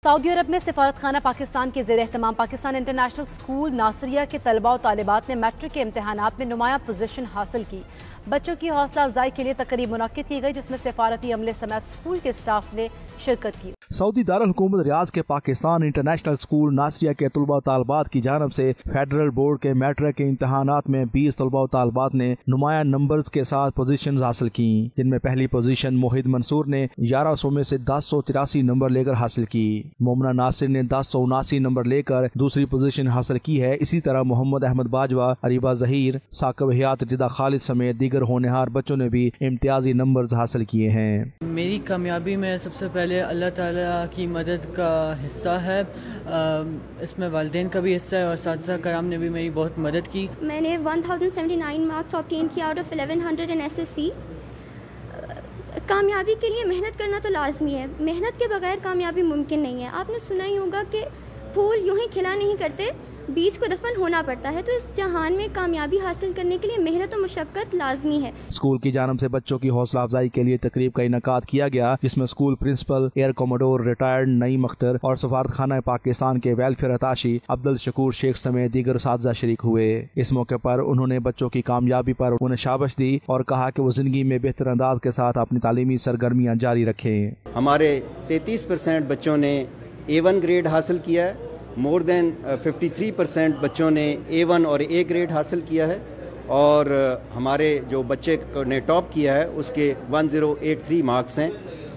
سعودی عرب میں سفارت خانہ پاکستان کے زیر اہتمام پاکستان انٹرنیشنل اسکول ناصریہ کے طلباء و طالبات نے میٹرک کے امتحانات میں نمایاں پوزیشن حاصل کی۔ بچوں کی حوصلہ افزائی کے لیے تقریب منعقد کی گئی، جس میں سفارتی عملے سمیت اسکول کے اسٹاف نے شرکت کی۔ سعودی دارالحکومت ریاض کے پاکستان انٹرنیشنل اسکول ناصریہ کے طلباء و طالبات کی جانب سے فیڈرل بورڈ کے میٹرک کے امتحانات میں 20 طلباء و طالبات نے نمایاں نمبرز کے ساتھ پوزیشنز حاصل کی، جن میں پہلی پوزیشن موحد منصور نے 1100 میں سے 1083 نمبر لے کر حاصل کی۔ مومنہ ناصر نے 1079 نمبر لے کر دوسری پوزیشن حاصل کی ہے۔ اسی طرح محمد احمد باجوہ، اریبہ ظہیر، ثاقب حیات ارتضیٰ خالد سمیت دیگر ہونہار بچوں نے بھی امتیازی نمبرز حاصل کیے ہیں۔ میری کامیابی میں سب سے پہلے اللہ تعالیٰ کی مدد کا حصہ ہے، اس میں والدین کا بھی حصہ ہے اور اساتذہ کرام نے بھی میری بہت مدد کی۔ میں نے 1079 مارکس آبٹین کیا آؤٹ آف 1100 ان SSC۔ کامیابی کے لیے محنت کرنا تو لازمی ہے، محنت کے بغیر کامیابی ممکن نہیں ہے۔ آپ نے سنا ہی ہوگا کہ پھول یوں ہی کھلا نہیں کرتے، بیج کو دفن ہونا پڑتا ہے، تو اس جہان میں کامیابی حاصل کرنے کے لیے محنت و مشقت لازمی ہے۔ اسکول کی جانب سے بچوں کی حوصلہ افزائی کے لیے تقریب کا انعقاد کیا گیا، جس میں اسکول پرنسپل ایئر کوموڈور ریٹائرڈ نعیم اختر اور سفارت خانہ پاکستان کے ویلفیئر اتاشی عبدالشکور شیخ سمیت دیگر اساتذہ شریک ہوئے۔ اس موقع پر انہوں نے بچوں کی کامیابی پر انہیں شاباش دی اور کہا کہ وہ زندگی میں بہتر انداز کے ساتھ اپنی تعلیمی سرگرمیاں جاری رکھیں۔ ہمارے 33% بچوں نے A1 گریڈ حاصل کیا ہے، مور دین 53% بچوں نے A1 اور A گریڈ حاصل کیا ہے، اور ہمارے جو بچے نے ٹاپ کیا ہے اس کے 1083 مارکس ہیں،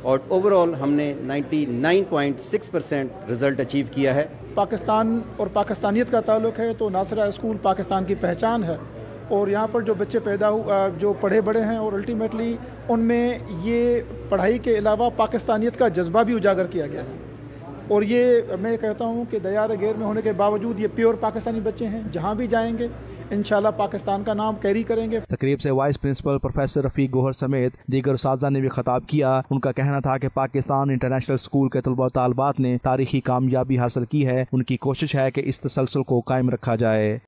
اور اوورال ہم نے 99.6% رزلٹ اچیو کیا ہے۔ پاکستان اور پاکستانیت کا تعلق ہے تو ناصریہ اسکول پاکستان کی پہچان ہے، اور یہاں پر جو بچے جو پڑھے بڑے ہیں اور الٹیمیٹلی ان میں یہ پڑھائی کے علاوہ پاکستانیت کا جذبہ بھی اجاگر کیا گیا ہے، اور یہ میں کہتا ہوں کہ دیار غیر میں ہونے کے باوجود یہ پیور پاکستانی بچے ہیں، جہاں بھی جائیں گے انشاءاللہ پاکستان کا نام کیری کریں گے۔ تقریب سے وائس پرنسپل پروفیسر رفیق گوہر سمیت دیگر اساتذہ نے بھی خطاب کیا۔ ان کا کہنا تھا کہ پاکستان انٹرنیشنل اسکول کے طلباء و طالبات نے تاریخی کامیابی حاصل کی ہے، ان کی کوشش ہے کہ اس تسلسل کو قائم رکھا جائے۔